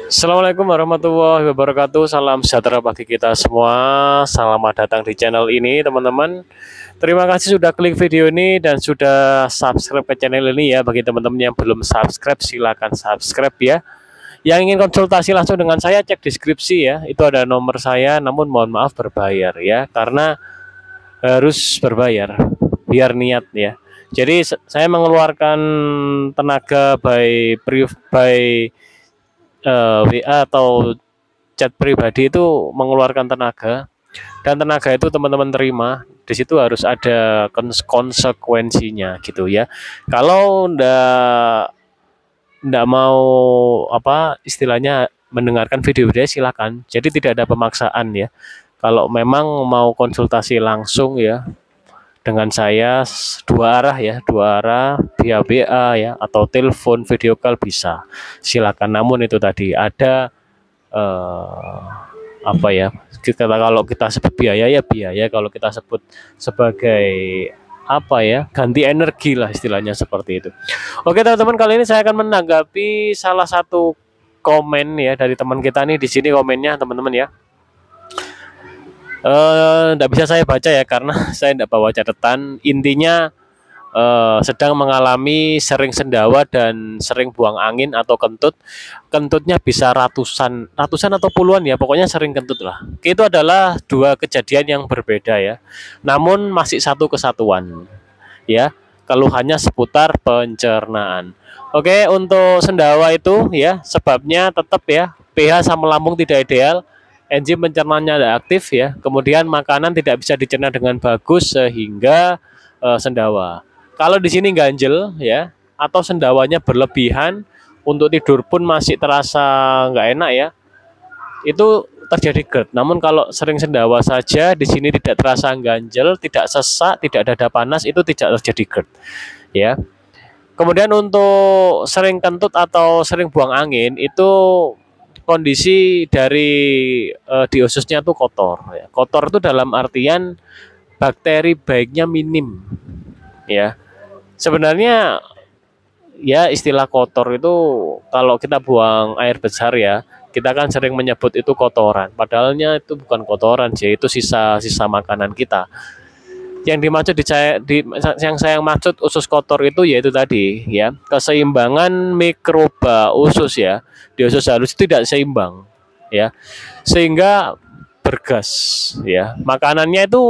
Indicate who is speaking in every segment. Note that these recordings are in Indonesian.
Speaker 1: Assalamualaikum warahmatullahi wabarakatuh. Salam sejahtera bagi kita semua. Selamat datang di channel ini, teman-teman. Terima kasih sudah klik video ini dan sudah subscribe ke channel ini ya. Bagi teman-teman yang belum subscribe, silakan subscribe ya. Yang ingin konsultasi langsung dengan saya, cek deskripsi ya. Itu ada nomor saya, namun mohon maaf berbayar ya, karena harus berbayar biar niat ya. Jadi saya mengeluarkan tenaga by WA atau chat pribadi itu mengeluarkan tenaga, dan tenaga itu teman-teman terima di situ harus ada konsekuensinya gitu ya. Kalau ndak mau apa istilahnya mendengarkan video-video silakan, jadi tidak ada pemaksaan ya. Kalau memang mau konsultasi langsung ya dengan saya, dua arah ya, dua arah via WA ya atau telepon video call bisa, silakan. Namun itu tadi ada eh, apa ya, kita kalau kita sebut biaya ya biaya, kalau kita sebut sebagai apa ya, ganti energi lah istilahnya seperti itu. Oke teman-teman, kali ini saya akan menanggapi salah satu komen ya dari teman kita nih. Di sini komennya teman-teman ya. Nggak bisa saya baca ya karena saya tidak bawa catatan. Intinya sedang mengalami sering sendawa dan sering buang angin atau kentut. Kentutnya bisa ratusan atau puluhan ya, pokoknya sering kentut lah. Itu adalah dua kejadian yang berbeda ya. Namun masih satu kesatuan ya. Keluhannya seputar pencernaan. Oke, untuk sendawa itu ya sebabnya tetap ya pH asam lambung tidak ideal, enzim pencernanya tidak aktif ya. Kemudian makanan tidak bisa dicerna dengan bagus sehingga sendawa. Kalau di sini ganjel ya atau sendawanya berlebihan, untuk tidur pun masih terasa nggak enak ya, itu terjadi GERD. Namun kalau sering sendawa saja, di sini tidak terasa ganjel, tidak sesak, tidak dada panas, itu tidak terjadi GERD ya. Kemudian untuk sering kentut atau sering buang angin itu kondisi dari di ususnya tuh kotor ya. Kotor itu dalam artian bakteri baiknya minim ya. Sebenarnya ya istilah kotor itu kalau kita buang air besar ya, kita kan sering menyebut itu kotoran. Padahalnya itu bukan kotoran sih, itu sisa-sisa makanan kita. Yang dimaksud yang saya maksud usus kotor itu yaitu tadi ya, keseimbangan mikroba usus ya. Di usus halus itu tidak seimbang ya. Sehingga bergas ya. Makanannya itu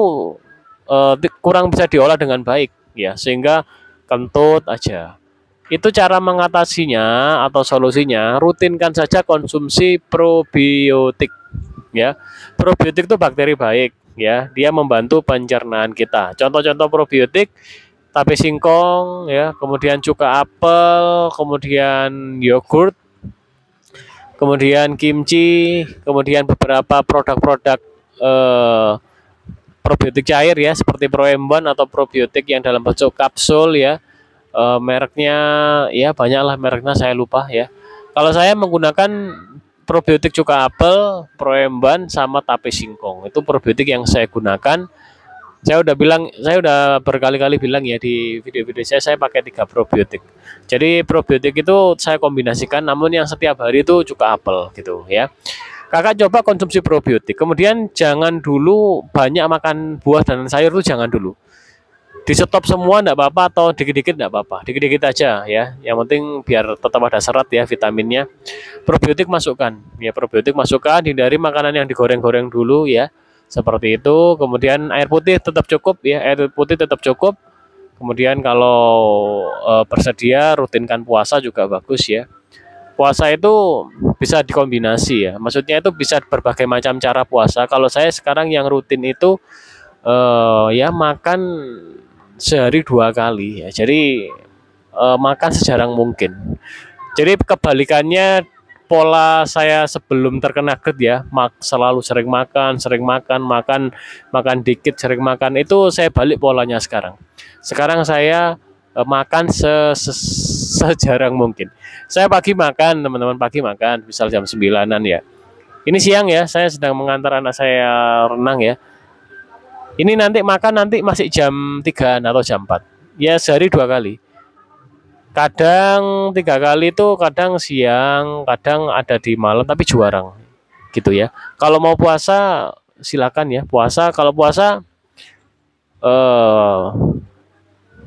Speaker 1: kurang bisa diolah dengan baik ya, sehingga kentut aja. Itu cara mengatasinya atau solusinya, rutinkan saja konsumsi probiotik ya. Probiotik itu bakteri baik ya, dia membantu pencernaan kita. Contoh-contoh probiotik: tape singkong ya, kemudian cuka apel, kemudian yogurt, kemudian kimchi, kemudian beberapa produk-produk eh, probiotik cair ya seperti Proemban atau probiotik yang dalam bentuk kapsul ya. Mereknya ya banyaklah mereknya, saya lupa ya. Kalau saya menggunakan probiotik cuka apel, Proemban sama tape singkong. Itu probiotik yang saya gunakan. Saya udah berkali-kali bilang ya di video-video saya pakai 3 probiotik. Jadi probiotik itu saya kombinasikan, namun yang setiap hari itu cuka apel gitu ya. Kakak coba konsumsi probiotik. Kemudian jangan dulu banyak makan buah dan sayur, itu jangan dulu. Di stop semua enggak apa-apa, atau dikit-dikit enggak apa-apa, dikit-dikit aja ya, yang penting biar tetap ada serat ya, vitaminnya. Probiotik masukkan ya, probiotik masukkan, hindari makanan yang digoreng-goreng dulu ya, seperti itu. Kemudian air putih tetap cukup ya, air putih tetap cukup. Kemudian kalau bersedia rutinkan puasa juga bagus ya. Puasa itu bisa dikombinasi ya, maksudnya itu bisa berbagai macam cara puasa. Kalau saya sekarang yang rutin itu ya makan sehari 2 kali ya. Jadi makan sejarang mungkin. Jadi kebalikannya pola saya sebelum terkena GERD ya, selalu sering makan, makan dikit, sering makan, itu saya balik polanya sekarang. Sekarang saya makan sejarang mungkin. Saya pagi makan, teman-teman, pagi makan, misal jam 9-an ya. Ini siang ya, saya sedang mengantar anak saya renang ya. Ini nanti makan nanti masih jam 3 atau jam 4. Ya sehari 2 kali. Kadang 3 kali itu kadang siang, kadang ada di malam tapi jarang gitu ya. Kalau mau puasa silakan ya. Puasa kalau puasa eh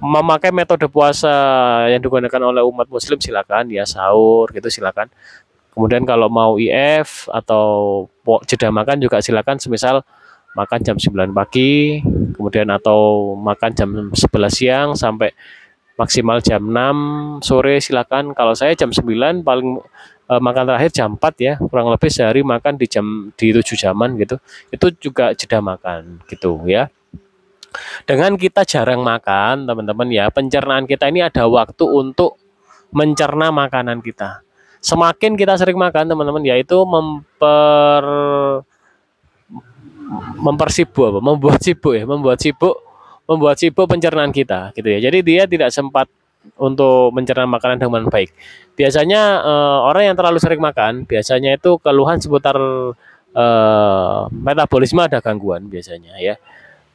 Speaker 1: memakai metode puasa yang digunakan oleh umat muslim silakan ya, sahur gitu silakan. Kemudian kalau mau IF atau jeda makan juga silakan, semisal makan jam 9 pagi, kemudian atau makan jam 11 siang sampai maksimal jam 6 sore silakan. Kalau saya jam 9 paling makan terakhir jam 4 ya, kurang lebih sehari makan di 7 jaman gitu. Itu juga jeda makan gitu ya. Dengan kita jarang makan, teman-teman ya, pencernaan kita ini ada waktu untuk mencerna makanan kita. Semakin kita sering makan, teman-teman, yaitu membuat sibuk pencernaan kita, gitu ya. Jadi dia tidak sempat untuk mencerna makanan dengan baik. Biasanya orang yang terlalu sering makan, biasanya itu keluhan seputar metabolisme ada gangguan biasanya ya.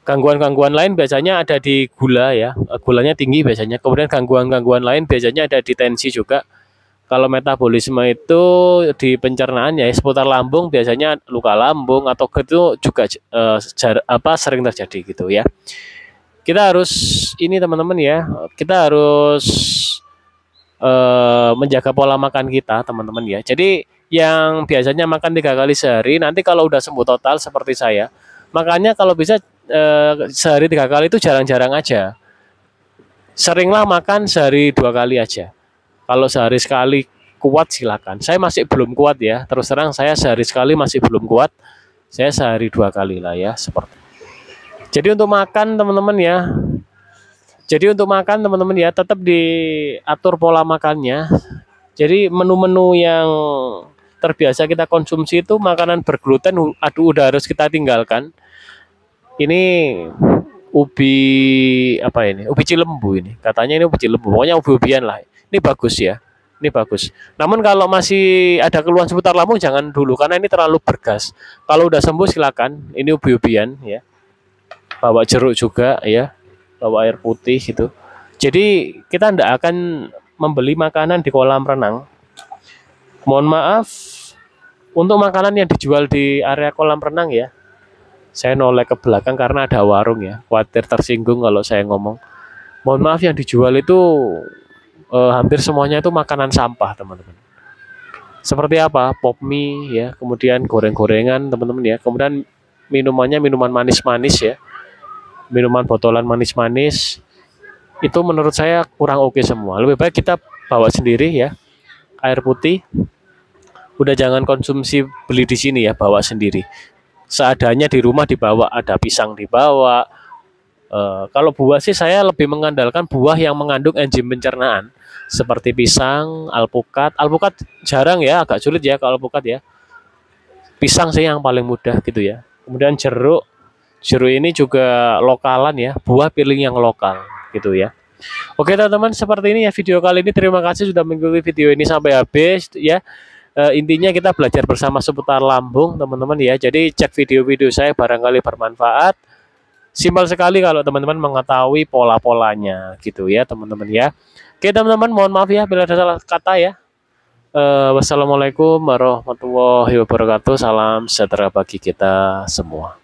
Speaker 1: Gangguan-gangguan lain biasanya ada di gula ya, gulanya tinggi biasanya. Kemudian gangguan-gangguan lain biasanya ada di tensi juga. Kalau metabolisme itu di pencernaan ya seputar lambung biasanya luka lambung atau itu juga sering terjadi gitu ya. Kita harus ini teman-teman ya, kita harus menjaga pola makan kita teman-teman ya. Jadi yang biasanya makan 3 kali sehari, nanti kalau udah sembuh total seperti saya, makanya kalau bisa sehari 3 kali itu jarang-jarang aja. Seringlah makan sehari 2 kali aja. Kalau sehari sekali kuat silakan. Saya masih belum kuat ya. Terus terang saya sehari sekali masih belum kuat. Saya sehari 2 kali lah ya seperti. Jadi untuk makan teman-teman ya. Jadi untuk makan teman-teman ya tetap diatur pola makannya. Jadi menu-menu yang terbiasa kita konsumsi itu makanan bergluten, aduh udah harus kita tinggalkan. Ini ubi apa ini? Ubi cilembu ini. Katanya ini ubi cilembu. Pokoknya ubi-ubian lah. Ini bagus ya. Ini bagus. Namun kalau masih ada keluhan seputar lambung jangan dulu karena ini terlalu bergas. Kalau udah sembuh silakan. Ini ubi-ubian ya. Bawa jeruk juga ya. Bawa air putih gitu. Jadi kita tidak akan membeli makanan di kolam renang. Mohon maaf untuk makanan yang dijual di area kolam renang ya. Saya noleh ke belakang karena ada warung ya. Khawatir tersinggung kalau saya ngomong. Mohon maaf yang dijual itu hampir semuanya itu makanan sampah teman-teman. Seperti apa? Pop mie ya, kemudian goreng-gorengan teman-teman ya. Kemudian minumannya minuman manis-manis ya. Minuman botolan manis-manis. Itu menurut saya kurang oke semua. Lebih baik kita bawa sendiri ya. Air putih. Udah jangan konsumsi beli di sini ya, bawa sendiri. Seadanya di rumah dibawa, ada pisang dibawa. Kalau buah sih saya lebih mengandalkan buah yang mengandung enzim pencernaan seperti pisang, alpukat. Alpukat jarang ya, agak sulit ya kalau alpukat ya. Pisang sih yang paling mudah gitu ya. Kemudian jeruk. Jeruk ini juga lokalan ya, buah pilih yang lokal gitu ya. Oke teman-teman, seperti ini ya video kali ini. Terima kasih sudah mengikuti video ini sampai habis ya. Intinya kita belajar bersama seputar lambung teman-teman ya. Jadi cek video-video saya barangkali bermanfaat. Simpel sekali kalau teman-teman mengetahui pola-polanya gitu ya teman-teman ya. Oke teman-teman, mohon maaf ya bila ada salah kata ya. Wassalamualaikum warahmatullahi wabarakatuh. Salam sejahtera bagi kita semua.